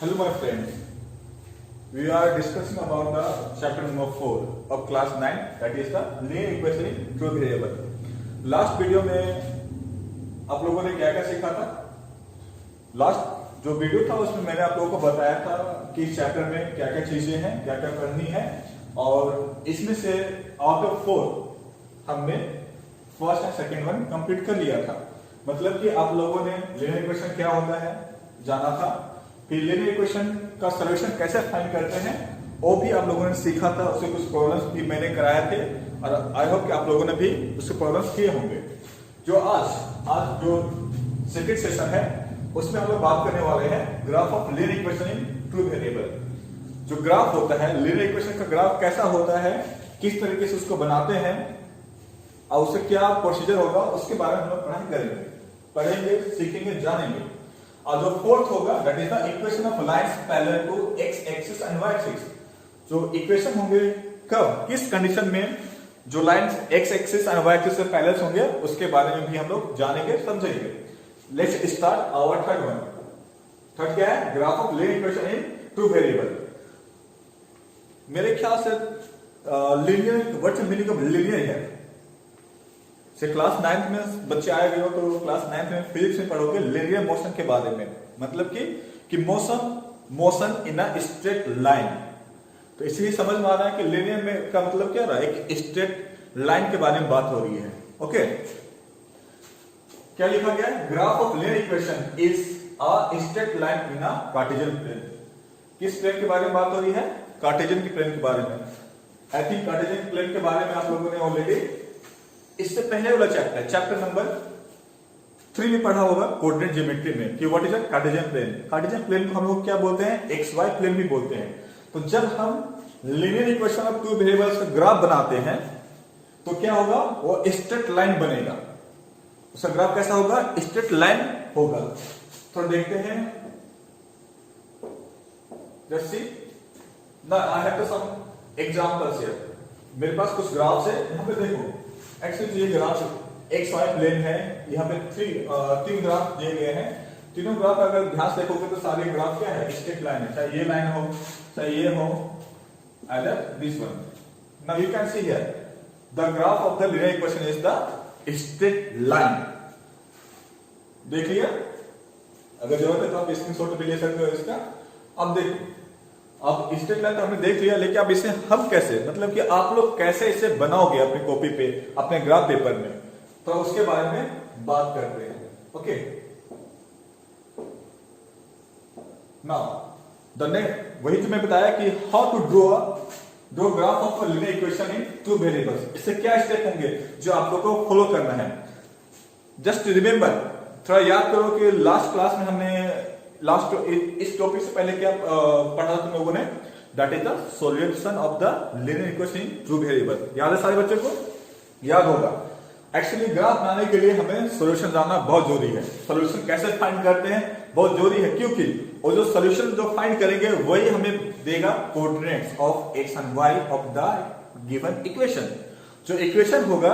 Hello my friends, we are discussing about the chapter number 4 of class 9, that is the linear equation in true variable. Last video में आप लोगों ने क्या क्या सीखा था? लास्ट जो वीडियो था उसमें मैंने आप लोगों को बताया था कि इस चैप्टर में क्या क्या चीजें हैं, क्या क्या करनी है, और इसमें से आउट ऑफ 4 हमने first and second one complete कर लिया था। मतलब कि आप लोगों ने लिनियर इक्वेशन क्या होता है जाना था, फिर लिनियर इक्वेशन का सॉल्यूशन कैसे फाइंड करते हैं वो भी आप लोगों ने सीखा था। उससे कुछ प्रॉब्लम्स भी मैंने कराए थे और आई होप कि आप लोगों ने भी उससे प्रॉब्लम्स किए होंगे। जो आज जो सेकंड सेशन है उसमें हम लोग बात करने वाले हैं graph of linear equation in two variable. जो ग्राफ होता है लिनियर इक्वेशन का ग्राफ कैसा होता है, किस तरीके से उसको बनाते हैं और उससे क्या प्रोसीजर होगा, उसके बारे में हम लोग पढ़ेंगे, सीखेंगे, जानेंगे। और जो फोर्थ होगा that is the equation of lines parallel to X axis and Y axis. जो इक्वेशन होंगे कब, किस कंडीशन में जो lines X axis and Y axis से पैरेलल होंगे उसके बारे में भी हम लोग जानेंगे, समझेंगे। Let's start our third one. Third क्या है? Graph of linear equation in two variable. मेरे ख्याल से linear, what's the meaning of linear है से क्लास 9th में बच्चे आए हुए हो तो क्लास 9th में फिजिक्स में पढ़ोगे लिनियर मोशन के बारे में। मतलब कि motion in a straight line. तो इसलिए समझ में आ रहा है कि लिनियर में का मतलब क्या रहा है, एक स्ट्रेट लाइन के बारे में बात हो रही है। ओके, क्या लिखा गया है? Graph of linear equation is a straight line in a Cartesian plane. किस प्लेन के बारे में बात हो रही है? कार्टेशियन के प्लेन के बारे में। आई थिंक कार्टेशियन प्लेन के बारे में आप लोगों ने ऑलरेडी इससे पहले वाला चैप्टर नंबर 3 में पढ़ा होगा कोऑर्डिनेट ज्योमेट्री में कि what is a Cartesian plane. Cartesian plane को हम लोग क्या बोलते हैं? एक्स वाई प्लेन भी बोलते हैं। तो जब हम linear equation of two variables का ग्राफ बनाते हैं तो क्या होगा? वो स्ट्रेट लाइन बनेगा। उसका ग्राफ कैसा होगा? स्ट्रेट लाइन होगा। तो देखते हैं, let's see now I have two some examples here. मेरे पास कुछ ग्राफ्स है, यहां पे देखो एक्चुअली ये ग्राफ एक्स वाई प्लेन है। यहाँ पे तीन ग्राफ दिए गए हैं। तीनों ग्राफ अगर ध्यान से देखोगे तो सारे ग्राफ क्या है? स्ट्रेट लाइन है। चाहे ये लाइन हो, चाहे ये हो, either this one. Now you can see here the graph of the linear equation is the straight line. देख लिया? अगर जरूरत है तो आप स्क्रीनशॉट भी ले सकते हो इसका। अब देखो, अब स्ट्रेट लाइन तो हमने देख लिया, लेकिन अब इसे हम कैसे, मतलब कि आप लोग कैसे इसे बनाओगे अपनी कॉपी पे, अपने ग्राफ पेपर में, तो उसके बारे में बात करते हैं। ओके, नाउ द नेक्स्ट, वही जो मैं बताया कि how to draw graph of linear equation in two variables. इससे क्या स्टेप होंगे जो आप लोगों को फॉलो करना है? जस्ट रिमेंबर, थोड़ा याद करो कि लास्ट क्लास में हमने इस टॉपिक से पहले क्या पढ़ा तुम लोगों ने? That is the solution of the linear equation in two variable. याद है सारे बच्चों को? याद होगा। एक्चुअली ग्राफ बनाने के लिए हमें सॉल्यूशन जानना बहुत जरूरी है। सॉल्यूशन कैसे फाइंड करते हैं बहुत जरूरी है, क्योंकि वो जो सॉल्यूशन जो फाइंड करेंगे वही हमें देगा coordinates of X and Y of the given equation. जो इक्वेशन होगा,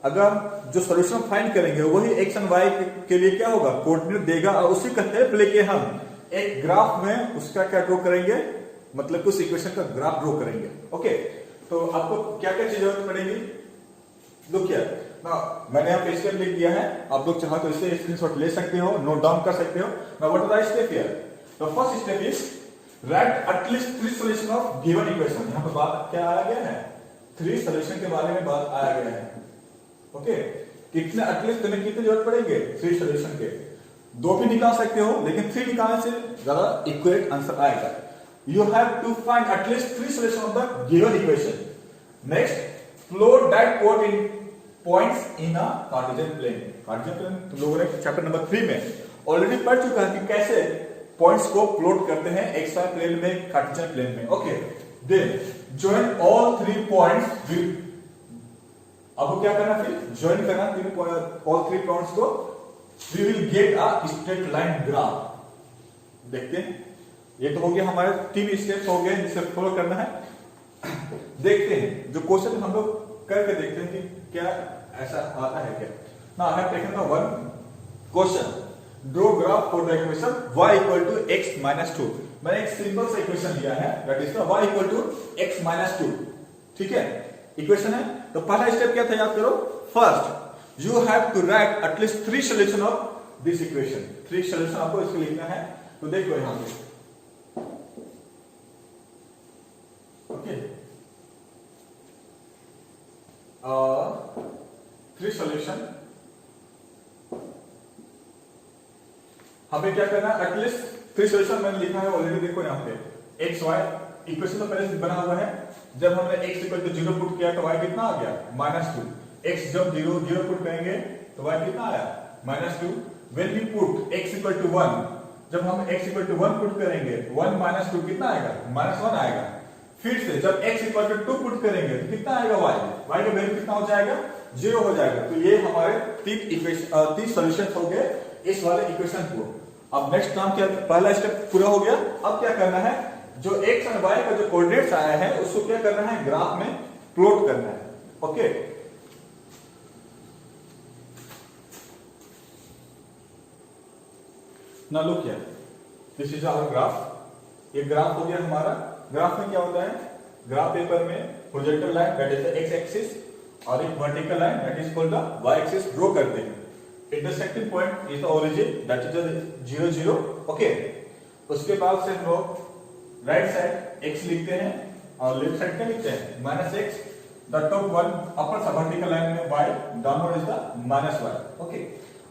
अगर जो सॉल्यूशन फाइंड करेंगे वही एक्स एंड वाई के लिए क्या होगा? कोऑर्डिनेट देगा, और उसी का हेल्प लेके हम एक ग्राफ में उसका क्या ड्रॉ करेंगे, मतलब उस इक्वेशन का ग्राफ ड्रॉ करेंगे। ओके, तो आपको क्या क्या चीजें जरूरत पड़ेगी? लुक हियर, नाउ मैंने यहाँ पे स्टेप लिख दिया है। आप लोग चाहो तो इसे स्क्रीनशॉट ले सकते हो, नोट डाउन कर सकते हो। Now what are the step here? The first step is write at least 3 solution of given equation. यहाँ पे बात क्या आया गया है? 3 सॉल्यूशन के बारे में बात आया गया है। ओके, कितने एटलीस्ट तुम्हें कितने जरूरत पड़ेंगे? 3 सॉल्यूशन के। 2 भी निकाल सकते हो, लेकिन 3 निकालने से ज्यादा एक्यूरेट आंसर आएगा। You have to find at least 3 solution of the given equation. Next, plot that points in a Cartesian plane. Cartesian plane तुम लोगों ने चैप्टर नंबर 3 में ऑलरेडी पढ़ चुका है कि कैसे पॉइंट्स को प्लॉट करते हैं एक्स वाई प्लेन में, कार्टेशियन प्लेन में। Okay, then join all 3 points with, आपको क्या करना, फिर ज्वाइन करना ऑल 3 पॉइंट्स को। We will get a straight line graph. देखते हैं, ये तो हो गया हमारे 3 स्टेप्स हो गए जिसे फॉलो करना है। देखते हैं जो क्वेश्चन हम लोग करके देखते हैं कि क्या ऐसा आता है क्या। Now I have taken the one question draw graph for the equation y equal to x minus 2। मैंने एक सिंपल सा इक्वेशन दिया है, that is the y equal to x minus 2। ठीक है, इक्वेशन है। तो पहला स्टेप क्या था, याद करो। First you have to write at least 3 solution of this equation. 3 solution आपको इसको लिखना है। तो देखो यहां पे, ओके, 3 सॉल्यूशन। हमें क्या करना है, एटलीस्ट 3 सॉल्यूशन मैंने लिखा है ऑलरेडी। देखो यहाँ पे एक्स वाई इक्वेशन तो पहले से बना हुआ है। जब हमने x इक्वल टू 0 पुट किया तो y कितना आ गया, -2। x जब 0 पुट करेंगे तो y कितना आया, -2। When we put x equal to 1, जब हम x इक्वल टू 1 पुट करेंगे 1 - 2 कितना आएगा, -1 आएगा। फिर से जब x इक्वल टू 2 पुट करेंगे तो कितना आएगा, y का वैल्यू कितना हो जाएगा, 0 हो जाएगा। तो ये हमारे 3 सॉल्यूशंस हो गए इस वाले इक्वेशन को। अब नेक्स्ट काम क्या, पहला स्टेप पूरा हो गया। अब क्या करना है, जो x और y का जो कोऑर्डिनेट्स आया है उसको क्या करना है, ग्राफ में प्लॉट करना है। Okay, now look here, this is our graph. ये ग्राफ हो गया हमारा। ग्राफ में क्या होता है, ग्राफ पेपर में horizontal line that is the x axis और एक vertical line that is called the y axis draw करते हैं। Intersecting point is the origin that is the 0 0। Okay, उसके बाद से हम लोग राइट साइड x लिखते हैं और लेफ्ट साइड क्या लिखते हैं, -x। द टॉप वन अपर सब वर्टिकल लाइन में y, downward is the -y। Okay,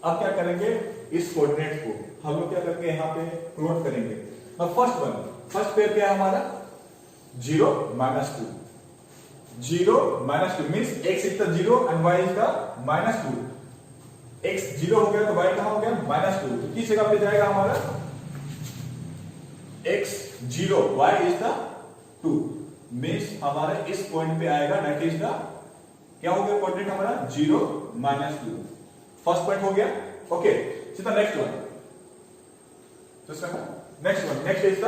अब क्या करेंगे, इस कोऑर्डिनेट को हम लोग क्या करके यहाँ पे प्लॉट करेंगे। नाउ फर्स्ट पेयर क्या है हमारा, 0 -2। 0 -2 means x is the 0 and y is the -2। x 0 हो गया तो y कहां हो गया, -2। तो किस जगह पे जाएगा हमारा, x 0 y is the 2 means हमारे इस पॉइंट पे आएगा, दैट इज द क्या हो गया कोऑर्डिनेट हमारा, 0 -2। फर्स्ट पॉइंट हो गया। ओके, सीधा next one, next is the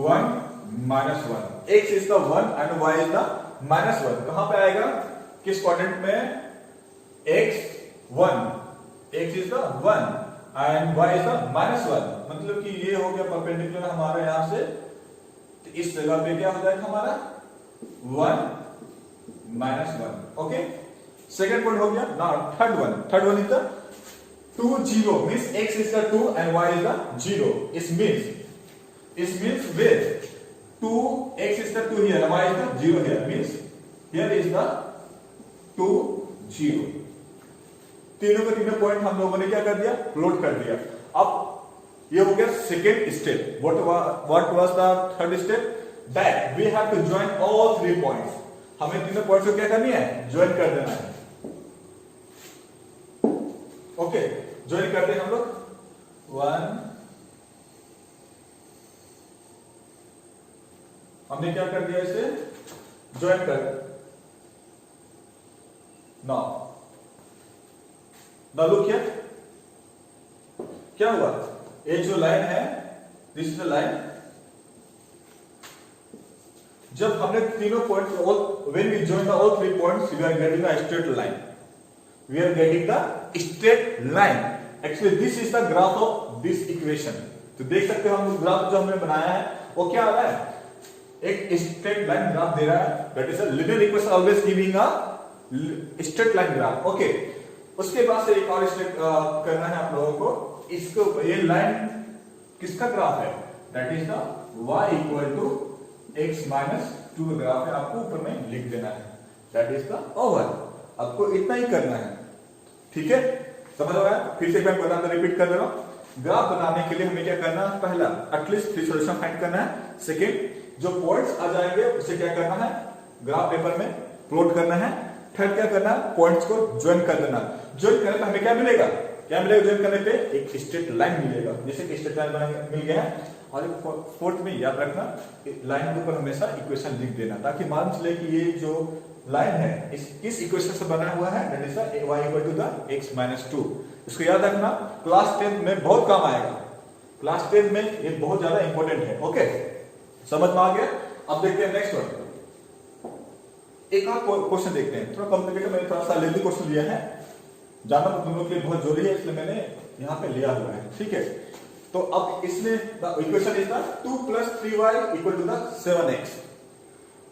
1 -1। x is the 1 and y is the -1। कहां पे आएगा, किस कोऑर्डिनेट में, x 1, x is the 1 and y is the -1। मतलब कि ये हो गया परपेंडिकुलर हमारा यहां से, तो इस जगह पे क्या हो जाएगा हमारा, 1 -1। ओके, सेकंड पॉइंट हो गया। Now third one is the 2 0 means x is the 2 and y is the 0. It means where 2 x is the 2 here and y is the 0 here, means here is the 2 0। तीनों का तीनों point हम लोगों ने क्या कर दिया, प्लॉट कर दिया। अब ये हो गया second step. What was the third step, that we have to join all 3 points. हमें तीनों पॉइंट्स को क्या करनी है, ज्वाइन कर देना है। ओके, ज्वाइन करते हैं हम लोग। 1, हमने क्या कर दिया, इसे ज्वाइन कर। नाउ लुक हियर, क्या हुआ, ये जो लाइन है, दिस इज द लाइन। जब हमने तीनों points, when we join the all 3 points, we are getting a straight line. We are getting the straight line. Actually, this is the graph of this equation. तो देख सकते हो हम graph जो हमने बनाया है वो क्या आ रहा है, एक स्ट्रेट लाइन ग्राफ दे रहा है। That is a linear equation always giving a straight line graph. Okay. उसके बाद से एक और स्टेप करना है आप लोगों को। इसके ऊपर ये लाइन किसका ग्राफ है, That is the y equal to x -2 का ग्राफ है, आपको ऊपर में लिख देना है। That is the over। आपको इतना ही करना है, ठीक है, समझ आ गया। फिर से एक बार बताना, रिपीट कर दे रहा हूं। ग्राफ बनाने के लिए हमें क्या करना है, पहला एटलीस्ट 3 सॉल्यूशन फाइंड करना है। सेकंड, जो पॉइंट्स आ जाएंगे उसे क्या करना है, ग्राफ पेपर में प्लॉट करना है। थर्ड क्या करना है, पॉइंट्स को ज्वाइन कर देना। ज्वाइन करने पे हमें क्या मिलेगा, ज्वाइन करने पे एक स्ट्रेट लाइन मिलेगा, जैसे कि स्ट्रेट लाइन मिल गया है। और फोर्थ में याद रखना, लाइन के ऊपर हमेशा इक्वेशन लिख देना, ताकि मालूम चले कि ये जो लाइन है किस इक्वेशन से बना हुआ है, that is the y equal to the x -2। इसको याद रखना, क्लास 10 में बहुत काम आएगा। क्लास 10 में ये बहुत ज्यादा इंपॉर्टेंट है। ओके, समझ में आ गया। अब देखते हैं नेक्स्ट वन। एक और क्वेश्चन देखते हैं, थोड़ा कॉम्प्लिकेटेड, मैंने थोड़ा सा लेंथी क्वेश्चन लिया है, जानना तो तुम लोग के लिए बहुत जरूरी है, इसलिए मैंने यहाँ पे लिया हुआ है, ठीक है। तो अब इसमें equation is the 2 + 3y = 7x।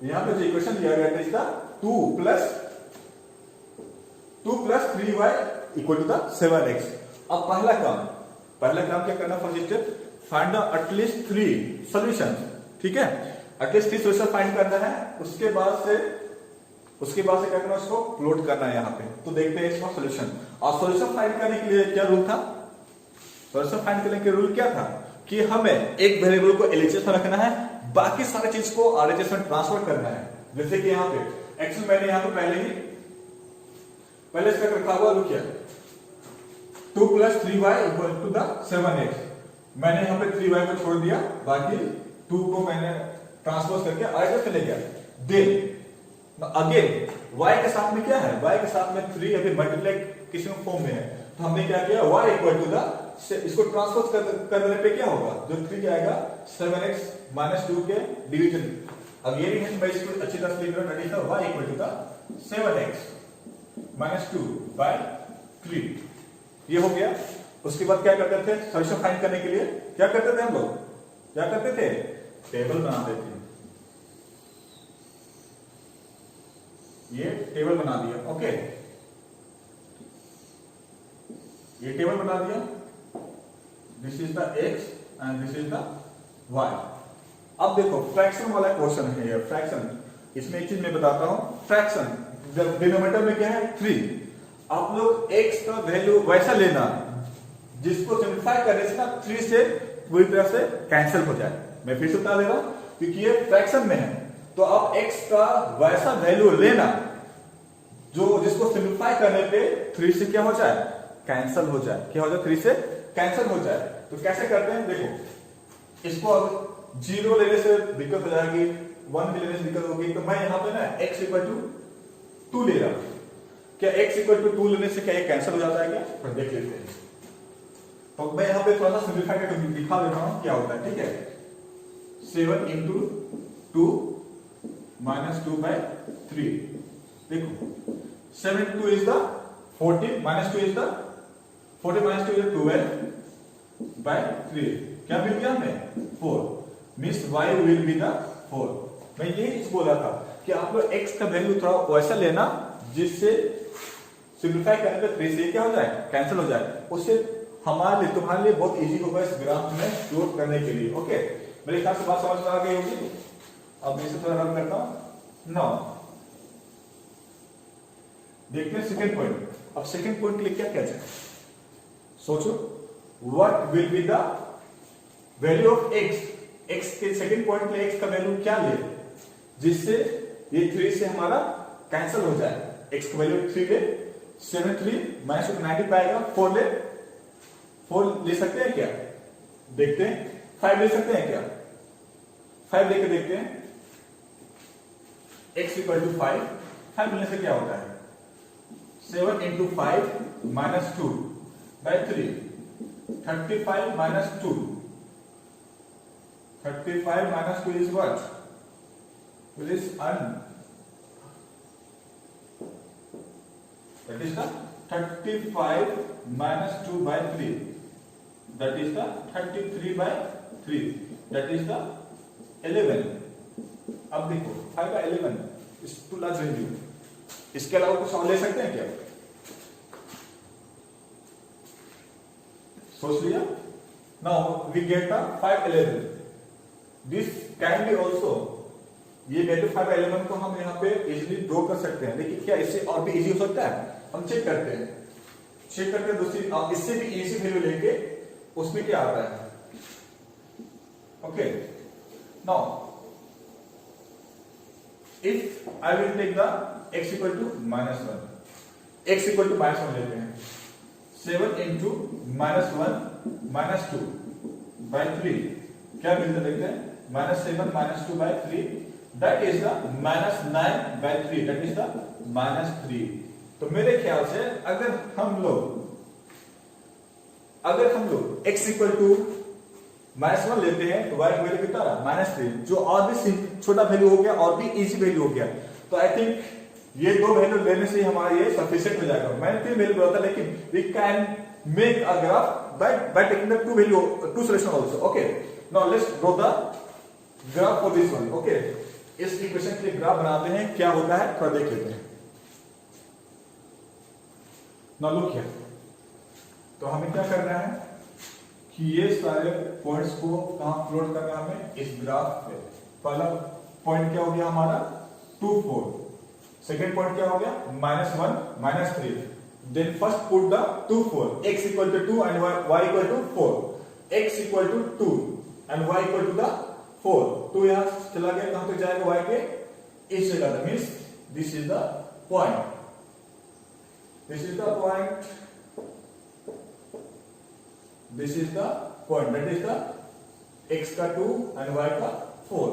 यहाँ पे जो इक्वेशन दिया गया है इज द 2 + 3y = 7x। अब पहला काम क्या करना, first step find the at least 3 solutions, ठीक है। एटलीस्ट 3 सॉल्यूशन फाइंड करना है, उसके बाद से क्या करना, उसको प्लॉट करना है यहाँ पे। तो देखते हैं इसका सॉल्यूशन। और सॉल्यूशन फाइंड करने के लिए क्या रूल था, सॉल्यूशन फाइंड करने के रूल क्या था कि हमें एक वेरिएबल को एलएचएस में रखना है, बाकी सारी चीज को आरएचएस में ट्रांसफर करना है। जैसे कि यहाँ पे एक्चुअली मैंने यहाँ पे पहले इसका रखा हुआ रूल क्या, 2 + 3y = 7x। मैंने यहाँ पे 3y को छोड़ दिया, बाकी 2 को मैंने ट्रांसपोज करके आरएचएस में ले गया। देन अगेन y के साथ में क्या है, y के साथ में 3 अभी मल्टीप्लिकेशन फॉर्म में है, तो हमने क्या किया, y = इसको ट्रांसपोज करने पे क्या होगा, जो 3 जाएगा 7x - 2 के डिवीजन। अब ये भी है, मैं इसको अच्छी तरह से लिख रहा हूं, दैट इज y = 7x - 2/3। ये हो गया। उसके बाद क्या करते थे, सॉल्यूशन फाइंड करने के लिए क्या करते थे हम लोग, क्या करते थे, टेबल बनाते थे। ये टेबल बना दिया, ओके, ये टेबल बना दिया। This is the x and this is the y। अब देखो फ्रैक्शन वाला क्वेश्चन है ये, फ्रैक्शन। इसमें एक चीज मैं बताता हूं, फ्रैक्शन जब डिनोमिनेटर में क्या है 3, आप लोग x का वैल्यू वैसा लेना जिसको सिंप्लीफाई करने से ना 3 से पूरी तरह से कैंसिल हो जाए। मैं फिर से बता दे रहा हूं, क्योंकि ये फ्रैक्शन में है, तो आप x का वैसा वैल्यू लेना जो जिसको सिंप्लीफाई करने पे 3 से क्या हो जाए, कैंसिल हो जाए। क्या हो जाए, 3 से कैंसिल हो जाए। तो कैसे करते हैं, देखो इसको अब 0 लेने से दिक्कत हो जाएगी, 1 लेने से दिक्कत होगी, तो मैं यहां पे ना x = 2 ले रहा हूं। क्या x = 2 लेने से क्या ये कैंसिल हो जाता है क्या, तो देख लेते हैं। तो मैं यहां पे थोड़ा सा सिंप्लीफाई करके दिखा देता हूं क्या होता है, ठीक है। 7 × 2 - 2/3। देखो 7 × 2 is the 14 - 2 is the 14 - 2 is 12/3। क्या मिल गया हमें, 4। Means y will be the 4। मैं यही बोला था कि आप लोग x का वैल्यू थोड़ा वैसा लेना जिससे सिंप्लीफाई करने पे 3 से क्या हो जाए, कैंसिल हो जाए। उससे हमारे लिए, तुम्हारे लिए बहुत इजी होगा इस ग्राफ में प्लॉट करने के लिए, ओके। मेरे ख्याल से बात समझ में आ गई होगी। अब मैं इसे थोड़ा रन करता हूं। नाउ देखते हैं सेकंड पॉइंट। अब सेकंड पॉइंट के लिए क्या किया जाए, सोचो, what will be the value of x। x के सेकंड पॉइंट के लिए x का वैल्यू क्या ले जिससे ये 3 से हमारा कैंसिल हो जाए। x का वैल्यू 3 ले, 7 3 - 90 पाएगा, 4 ले सकते हैं क्या, देखते हैं। 5 ले सकते हैं क्या, 5 लेके देखते हैं। x = 5, 5 लेने से क्या होता है, 7 × 5 - 2/3। 35 - 2, 35 - 2 is what, it is that is the 35 - 2/3, that is the 33/3, that is the 11। अब देखो 5/11 is too large value। इसके अलावा कुछ और ले सकते हैं क्या, सोच लिया। Now we get the 5/11। This can be also, ये वैल्यू 5/11 को हम यहाँ पे इजीली ड्रॉ कर सकते हैं, लेकिन क्या इससे और भी इजी हो सकता है, हम चेक करते हैं दूसरी, आप इससे भी इजी वैल्यू लेके उसमें क्या आता है, okay. Now if I will take the x = -1, x = -1 लेते हैं। 7 × -1 - 2/3 क्या मिलता है, देखते हैं। -7 - 2/3, that is the -9/3, that is the -3। तो मेरे ख्याल से अगर हम लोग x = -1 लेते हैं तो y की वैल्यू कितना रहा, -3, जो और भी छोटा वैल्यू हो गया, और भी इजी वैल्यू हो गया। तो आई थिंक ये 2 वैल्यू लेने से हमारा ये सफिशिएंट हो जाएगा। मैंने 3 वैल्यू बोला था, लेकिन we can make a graph by taking the two solution also. Okay, now let's draw the graph for this one. Okay, इस इक्वेशन के लिए ग्राफ बनाते हैं, क्या होता है थोड़ा देख लेते हैं. Now look here. तो हमें क्या करना है कि ये सारे पॉइंट्स को कहां प्लॉट करना है हमें, इस ग्राफ पे. पहला पॉइंट क्या हो गया हमारा 2 4. सेकेंड पॉइंट क्या हो गया -1 -3. Then first put the 2 4, x equal to 2 and y equal to 4. x equal to 2 and y equal to the 4. 2 यहाँ चला गया, कहां तक जाएगा y के इस जगह तक. Means this is the point. This is the point. This is the point. That is the x का 2 and y का 4.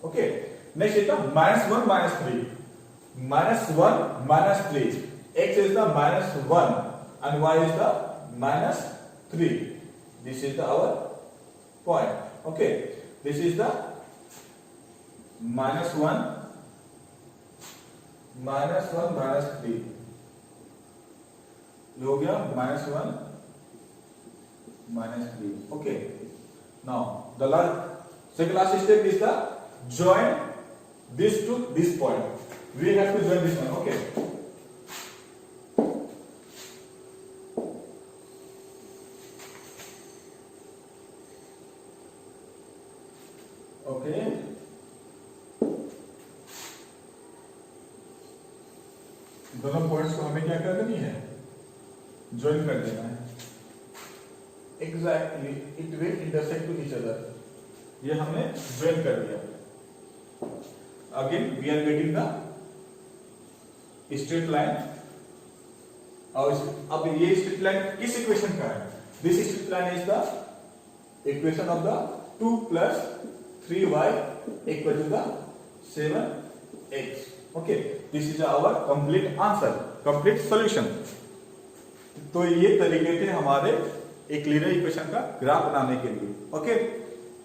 Okay. Next is the -1 -3. -1 -3. X is the -1 and y is the -3. This is the our point. Okay. This is the -1 -3. ये हो गया -1 -3. Okay. Now the second last step is the join this to this point. We have to join this one. Okay. Okay. दोनों points को हमें क्या करनी है, join कर देना है. Exactly it will intersect to each other. ये हमने ज्वाइन कर दिया. Again we are getting the straight line. और अब ये स्ट्रेट लाइन किस इक्वेशन का है? This straight line is the equation of the 2 + 3y equal to the 7x. Okay, this is our complete answer, complete solution. तो ये तरीके थे हमारे एक लीनियर इक्वेशन का ग्राफ बनाने के लिए. ओके.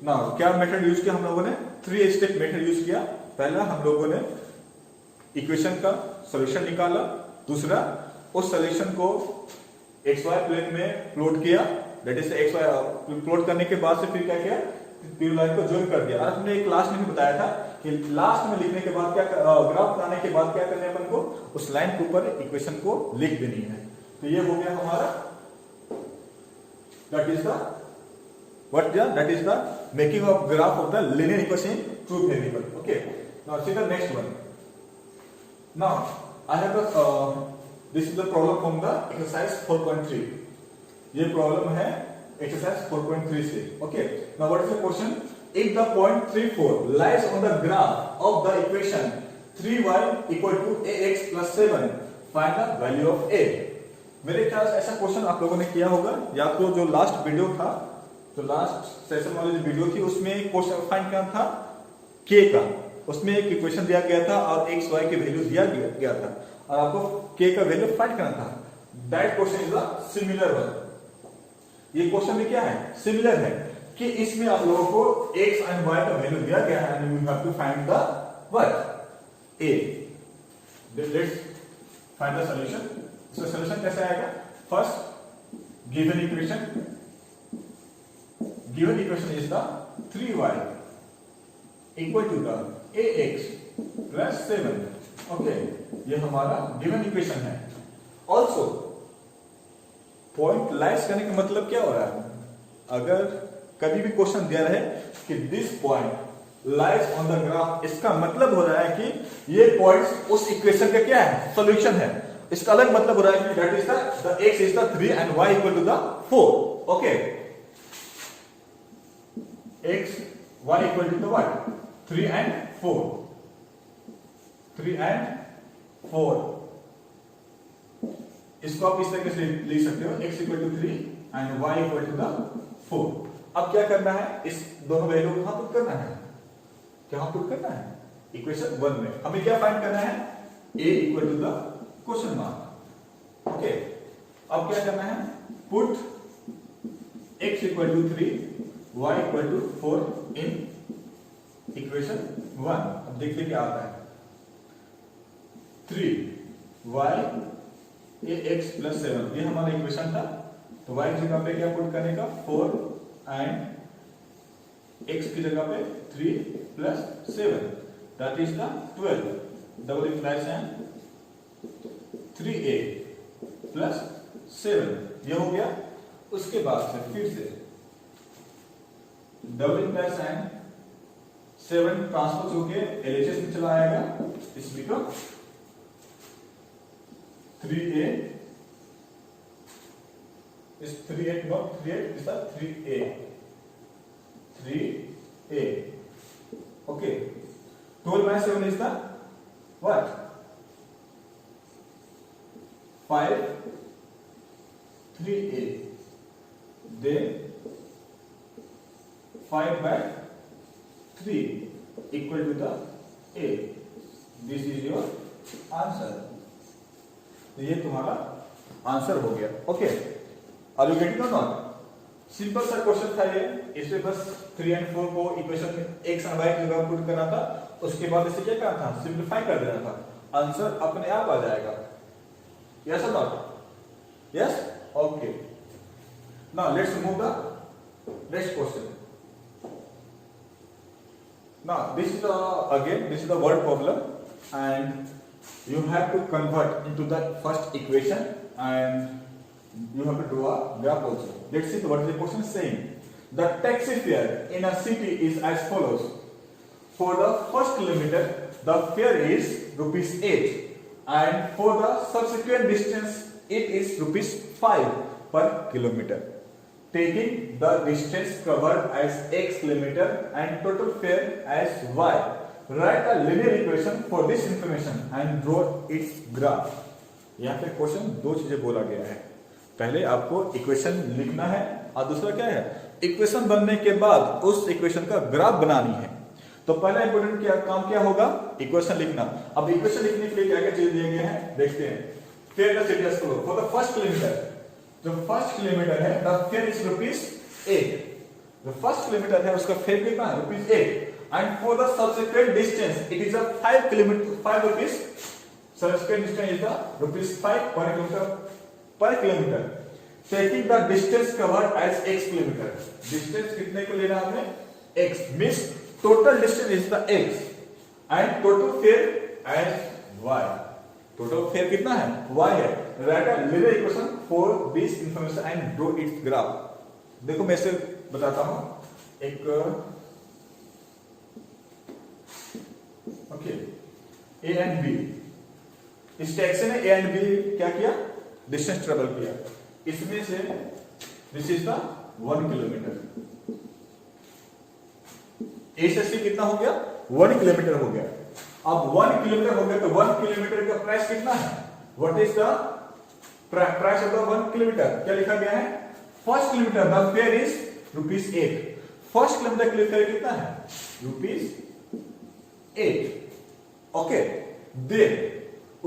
नाउ क्या मेथड यूज किया हम लोगों ने? 3 स्टेप मेथड यूज किया. पहला हम लोगों ने इक्वेशन का सॉल्यूशन निकाला. दूसरा उस सॉल्यूशन को xy प्लेन में प्लॉट किया. दैट इज xy प्लॉट करने के बाद से फिर क्या किया, पी लाइन को ज्वाइन कर दिया. और हमने एक लास्ट में भी बताया था कि लास्ट में लिखने के बाद क्या, ग्राफ बनाने के बाद क्या करना है अपन को, उस लाइन के ऊपर इक्वेशन को लिख देनी है. तो ये हो गया हमारा, that is the that is the making of graph of the linear equation in two variable. Okay, now see the next one. Now I have the this is the problem from the exercise 4.3. ये problem है exercise 4.3 से. Okay, now what is the question? If the point 3 4 lies on the graph of the equation 3y equal to ax plus 7, find the value of a. मेरे ख्याल से ऐसा question आप लोगों ने किया होगा, या तो जो लास्ट वीडियो था, जो लास्ट सेशन वाली जो वीडियो थी, उसमें क्वेश्चन फाइंड करना था k का. उसमें एक इक्वेशन दिया गया था और x y की वैल्यू दिया गया था और आपको k का वैल्यू फाइंड करना था. That question is a similar one. ये क्वेश्चन में क्या है, सिमिलर है कि इसमें आप लोगों को x एंड y का वैल्यू दिया गया है and you have to find the what a. Let's find the solution. इसका सॉल्यूशन कैसे आएगा? First given equation is the 3y equal to the ax plus 7. Okay, ये हमारा गिवन इक्वेशन है. ऑल्सो पॉइंट लाइज करने का मतलब क्या हो रहा है? अगर कभी भी क्वेश्चन दिया रहे कि this point lies on the graph, इसका मतलब हो रहा है कि ये पॉइंट्स उस इक्वेशन का क्या है, सॉल्यूशन है. इसका अलग मतलब हो रहा है कि that is the x is the 3 and y equal to the 4. Okay, x y equal to the what 3 and 4. 3 and 4. इसको आप इस तरीके से लिख सकते हो, x equal to 3 and y equal to the 4. अब क्या करना है, इस दोनों वैल्यू को कहां पुट करना है, कहां पुट करना है, इक्वेशन 1 में. हमें क्या फाइंड करना है, a equal to the question mark. Okay, अब क्या करना है, put x equal to 3 y equal to 4 in equation 1. अब देखते क्या आता है. 3y ax प्लस 7, ये हमारा इक्वेशन था तो y की जगह पे क्या पुट करने का 4 एंड x की जगह पे 3 plus 7 that is the 12 double implies and 3a plus 7 ये हो गया। उसके बाद से फिर से डबल इंप्लाइज एंड 7 ट्रांसपोज होके LHS में चला आएगा, इस become 3a is 3a not 3a is the 3a okay 12 minus 7 is the what 5 3a then 5 by 3 equal to the a this is your answer। तो ये तुम्हारा आंसर हो गया। ओके आर यू गेटिंग और नॉट? सिंपल सा question था ये, इसमें बस 3 और 4 को इक्वेशन में x और y की जगह पुट करना था, उसके बाद इसे क्या करना था, सिंपलीफाई कर देना था, आंसर अपने आप आ जाएगा। यस और not? Yes okay now let's move the next question. Now this is the word problem and you have to convert into the first equation and you have to draw a graph also. Let's see what the question is saying. The taxi fare in a city is as follows. For the first kilometer, the fare is ₹8 and for the subsequent distance, it is ₹5 per kilometer. Taking the distance covered as x kilometer and total fare as y. Write a linear equation for this information and draw its graph। यहाँ पे question दो चीजें बोला गया है, पहले आपको equation लिखना है और दूसरा क्या है, इक्वेशन बनने के बाद उस इक्वेशन का ग्राफ बनानी है। तो पहला इंपोर्टेंट काम क्या होगा, इक्वेशन लिखना। अब इक्वेशन लिखने के लिए क्या क्या चीज दिए गए हैं देखते हैं। Fair the city for the first kilometre, जो फर्स्ट किलोमीटर है द फेयर इज ₹8, जो फर्स्ट किलोमीटर है उसका फेयर कितना है ₹8 and for the subsequent distance it is a 5 rupees, subsequent distance is the ₹5 per kilometer, taking the distance covered as x kilometer। distance कितने को लेना हमने, x means total distance is the x and total fare as y। total fare कितना है, y है। write a linear equation for this information and draw its graph। देखो मैं इसे बताता हूं, एक ओके ए एंड बी, इस टैक्सी ने ए एंड बी क्या किया, डिस्टेंस ट्रेवल किया। इसमें से दिस इज द 1 किलोमीटर, ए से सी कितना हो गया, 1 किलोमीटर हो गया। अब 1 किलोमीटर हो गया तो 1 किलोमीटर का प्राइस कितना है, what is the price of the 1 kilometre, क्या लिखा गया है, first kilometre the fair is ₹8। First kilometre के लिए फेयर कितना है, ₹8 ओके। देन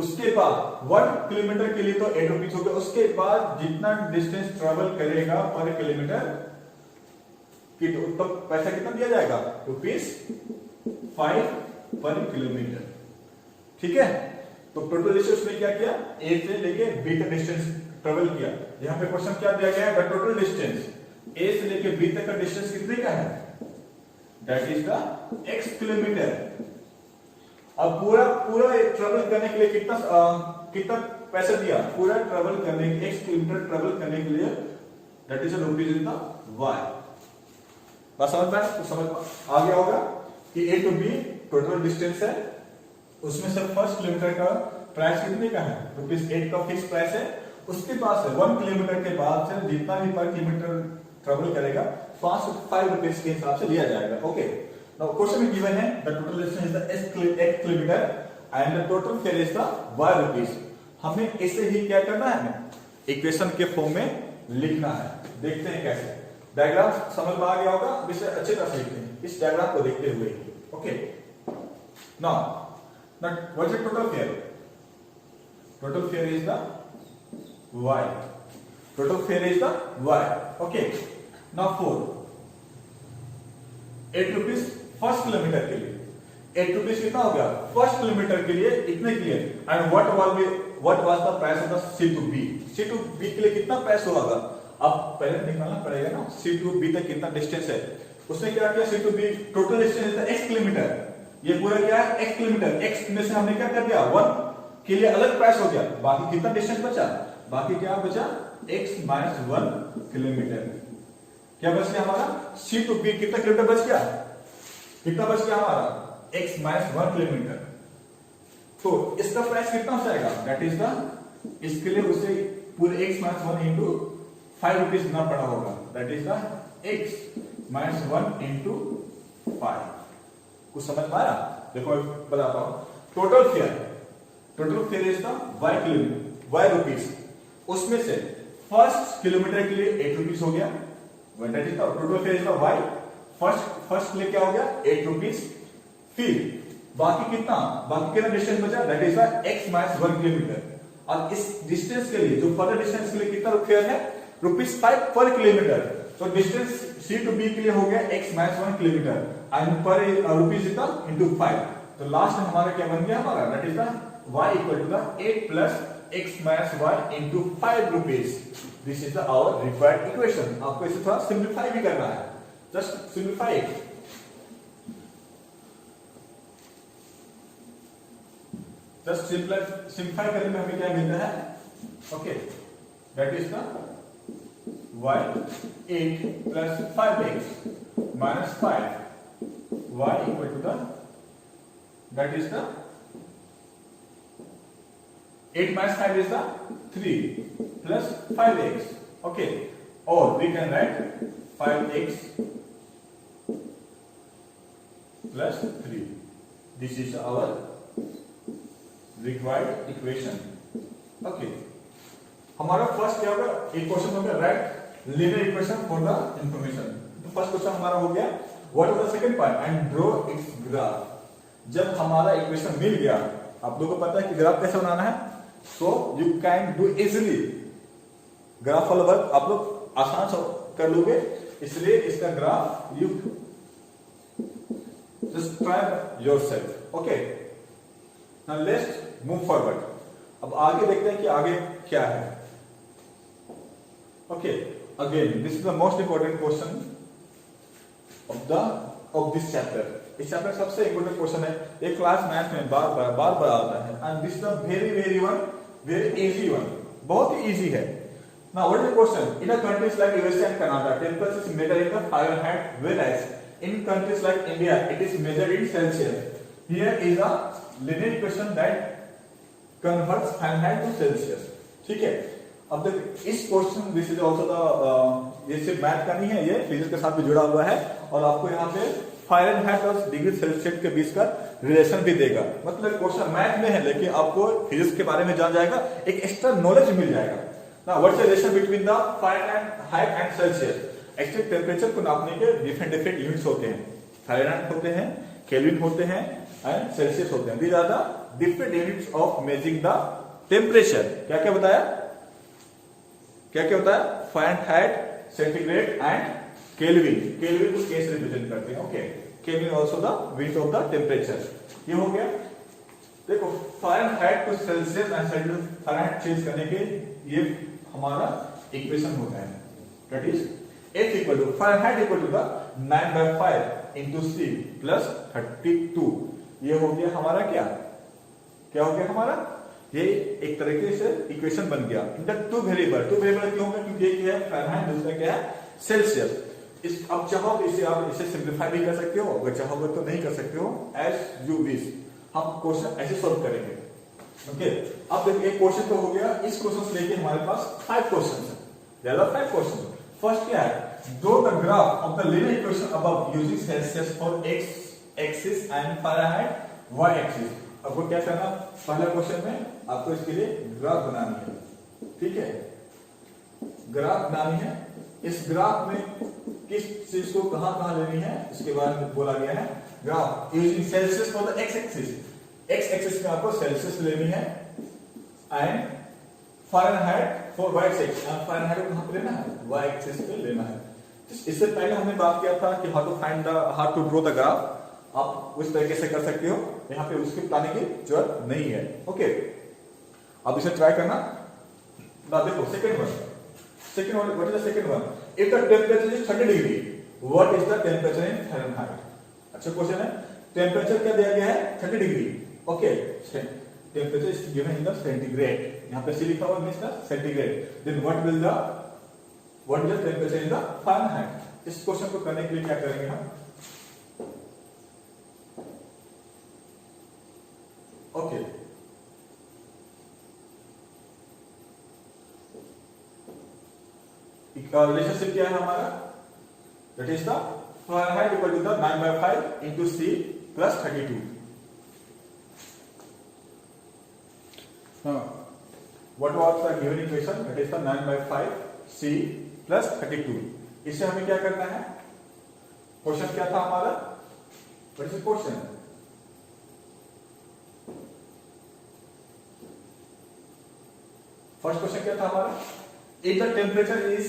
उसके बाद 1 किलोमीटर के लिए तो 8 रुपीज हो गया, उसके बाद जितना डिस्टेंस ट्रेवल करेगा पर किलोमीटर की तो पैसा कितना दिया जाएगा, ₹5 पर किलोमीटर। ठीक है, तो टोटल डिस्टेंस ने क्या किया, ए से लेके बी तक डिस्टेंस ट्रेवल किया। यहां पे क्वेश्चन क्या दिया गया है, द टोटल डिस्टेंस ए से लेके बी तक का डिस्टेंस कितने का है, that is the x kilometre. अब पूरा ट्रेवल करने के लिए कितना पैसा दिया, पूरा ट्रेवल करने के x किलोमीटर ट्रेवल करने के लिए that is rupees in the y। बस समझ में तो समझ आ गया होगा कि ए टू बी टोटल डिस्टेंस है, उसमें से फर्स्ट किलोमीटर का प्राइस कितने का है, ₹8 का फिक्स प्राइस है। उसके बाद से 1 किलोमीटर के बाद से जितना भी पर किलोमीटर ट्रेवल करेगा 5 रुपीज के हिसाब से लिया जाएगा। ओके नाउ क्वेश्चन में गिवन है the total distance is the x kilometre and the total fair is the y rupees. हमें इसे ही क्या करना है, इक्वेशन के फॉर्म में लिखना है। देखते हैं कैसे, डायग्राम समझ में आ गया होगा, इसे अच्छे तरह से लिखते हैं इस डायग्राम को देखते हुए। Okay now what is the total fair, total fair is the y, total fair is the y। Okay now 8 rupees first kilometre के लिए, 8 रुपीज कितना हो गया फर्स्ट किलोमीटर के लिए, इतने के लिए। And what was the price of the C to B, C to B के लिए कितना प्राइस होगा, अब पहले निकालना पड़ेगा ना सी टू बी तक कितना डिस्टेंस है। उसने क्या किया, सी टू बी टोटल डिस्टेंस है x किलोमीटर, ये पूरा क्या है x किलोमीटर, x में से हमने क्या कर दिया 1 के लिए अलग प्राइस हो गया, बाकी कितना डिस्टेंस बचा, बाकी क्या बचा x माइनस 1 किलोमीटर। क्या बच गया हमारा सी टू बी कितना किलोमीटर बच गया, कितना बच गया हमारा x माइनस 1 किलोमीटर। तो इसका प्राइस कितना हो जाएगा, दैट इज द, इसके लिए उसे पूरे x माइनस 1 इंटू 5 रुपीज देना पड़ा होगा, that is the x minus 1 into 5। कुछ समझ में आया, देखो बताता हूं। Total fair is the y rupees, उसमें से फर्स्ट किलोमीटर के लिए 8 रुपीज हो गया, that is the total fair is the y, first के लिए क्या हो गया 8 रुपीज। फिर बाकी कितना डिस्टेंस बचा, that is the x minus 1 kilometre. और इस डिस्टेंस के लिए जो फर्दर डिस्टेंस के लिए कितना फेयर है, ₹5 पर किलोमीटर। तो डिस्टेंस सी टू बी के लिए हो गया x minus 1 kilometre and per rupees इतना इंटू 5। तो लास्ट में हमारा क्या बन गया हमारा, that is the y equal to the 8 plus x minus 1 into 5 rupees. This is the our required equation. आपको इसे थोड़ा सिंप्लीफाई भी करना है, just simplify it. Just simplify करने में हमें क्या मिलता है, okay, that is the y 8 plus 5x minus 5 y equal to the, that is the 8 minus 5 is the 3 plus 5x, okay, or we can write 5x plus 3. This is our required equation. Okay, हमारा first क्या होगा, एक question होगा right linear equation for the information. तो first question हमारा हो गया what is the second part and draw it's graph. जब हमारा इक्वेशन मिल गया, आप लोगों को पता है कि ग्राफ कैसे बनाना है, so you can do easily graph वाला वर्क आप लोग आसान से कर लोगे, इसलिए इसका graph you just try yourself, okay। now let's move forward। अब आगे देखते हैं कि आगे क्या है, okay। again this is the most important question of this chapter। इस चैप्टर सबसे इंपोर्टेंट क्वेश्चन है, एक क्लास मैथ में बार बार आता है and this the very easy one, बहुत ही इजी है। Now what is the question, in a countries like USA and Canada temperature is measured in the Fahrenheit whereas in countries like India it is measured in Celsius. Here is a linear equation that converts Fahrenheit to Celsius, ठीक है। अब देखिए इस question, this is also the, ये सिर्फ math का नहीं है, ये फिजिक्स के साथ भी जुड़ा हुआ है और आपको यहाँ पे फ़ारेनहाइट और डिग्री सेल्सियस के बीच का रिलेशन भी देगा। मतलब क्वेश्चन मैथ में है लेकिन आपको फिजिक्स के बारे में जान जाएगा, एक एक्स्ट्रा नॉलेज मिल जाएगा। Now what's the relation between the Fahrenheit and Celsius. Actually temperature को नापने के डिफरेंट यूनिट्स होते हैं, फ़ारेनहाइट होते हैं, केल्विन होते हैं एंड सेल्सियस होते हैं। These are the different units of measuring the temperature. क्या क्या बताया, Fahrenheit, centigrade and Kelvin. Kelvin को कैसे रिप्रेजेंट करते हैं, okay. Kelvin also the unit of the temperature. ये हो गया। देखो फ़ारेनहाइट को सेल्सियस एंड फ़ारेनहाइट चेंज करने के ये हमारा इक्वेशन होता है, that is F equal to Fahrenheit equal to the 9/5 into C plus 32। ये हो गया हमारा क्या हो गया हमारा, ये एक तरीके से इक्वेशन बन गया। इन द टू वेरिएबल क्यों होगा, क्योंकि एक है फ़ारेनहाइट, दूसरा क्या है सेल्सियस। इस अब चाहो तो इसे आप इसे सिंप्लीफाई भी कर सकते हो, अगर चाहोगे तो नहीं कर सकते हो, एज यू विश। हम क्वेश्चन ऐसे सॉल्व करेंगे, ओके। अब देखिए एक क्वेश्चन तो हो गया, इस क्वेश्चन से लेके हमारे पास 5 क्वेश्चन है, देयर आर 5 क्वेश्चन। फर्स्ट क्या है, draw the graph of the linear equation above using Celsius for x axis and Fahrenheit y axis. आपको क्या करना, पहला क्वेश्चन में आपको इसके लिए ग्राफ बनानी है, ठीक है, ग्राफ बनानी है। इस ग्राफ में किस चीज को कहां लेनी है इसके बारे में बोला गया है। Graph using Celsius for the x axis में आपको सेल्सियस लेनी है and Fahrenheit for y axis, Fahrenheit को कहां पे लेना है, y एक्सिस पे लेना है। इससे पहले हमने बात किया था कि how to draw the graph. आप उस तरीके से कर सकते हो, यहाँ पे उसकी प्लानिंग की जरूरत नहीं है, ओके। अब इसे ट्राई करना। देखो second one, Second one, what is the second one? If the temperature is 30 degree, what is the temperature in Fahrenheit? अच्छा क्वेश्चन है, टेम्परेचर क्या दिया गया है 30 degree, okay, temperature is given in the centigrade, यहाँ पे सी लिखा हुआ means the centigrade, then what is the temperature in the Fahrenheit. इस क्वेश्चन को करने के लिए क्या करेंगे हम, ओके, रिलेशनशिप क्या है हमारा, that is the Fahrenheit equal to the 9/5 into C plus 32. What was the given equation? That is the 9/5 C plus 32. इससे हमें क्या करना है, क्वेश्चन क्या था हमारा, what is the question? First question क्या था हमारा, if the temperature is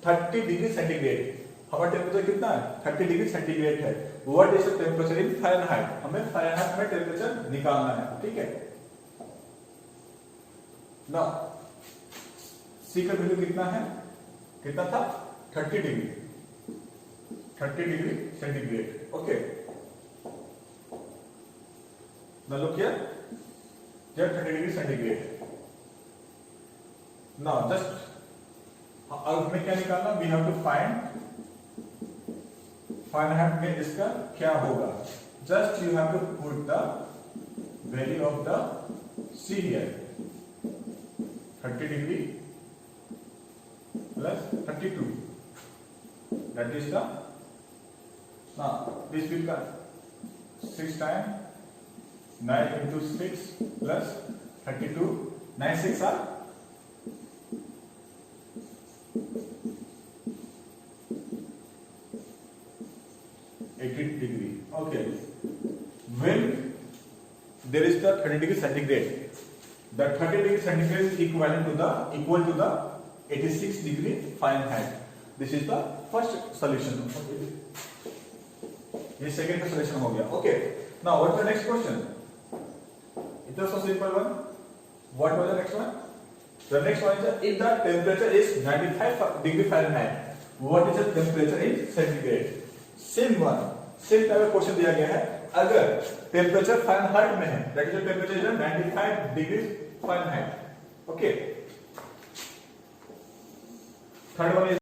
30 degree centigrade, हमारा टेम्परेचर कितना है 30 डिग्री सेंटीग्रेड है, what is the temperature in Fahrenheit, हमें फारेनहाइट में टेम्परेचर निकालना है, ठीक है ना। सी का वैल्यू कितना है, कितना था 30 डिग्री सेंटीग्रेड, ओके, ना लुक हियर, 30 डिग्री सेंटीग्रेड, ना जस्ट अब हमें क्या निकालना, we have to find Fahrenheit में इसका क्या होगा, just you have to put the value of the C here, 30 degree plus 32, that is the, now this will come 6 times 9 into 6 plus 32, 9 6 are 80 degree, okay, when there is the 30 degree centigrade, the 30 degree centigrade is equal to the 86 degree Fahrenheit. This is the first solution, okay, ये second का solution हो गया, okay, now what is the next question, it was so simple one, what was the next one, the next one is if the temperature is 95 degree Fahrenheit, what is the temperature in centigrade, same type का question दिया गया है, अगर temperature Fahrenheit में है, that is the temperature is 95 degree Fahrenheit, okay, third one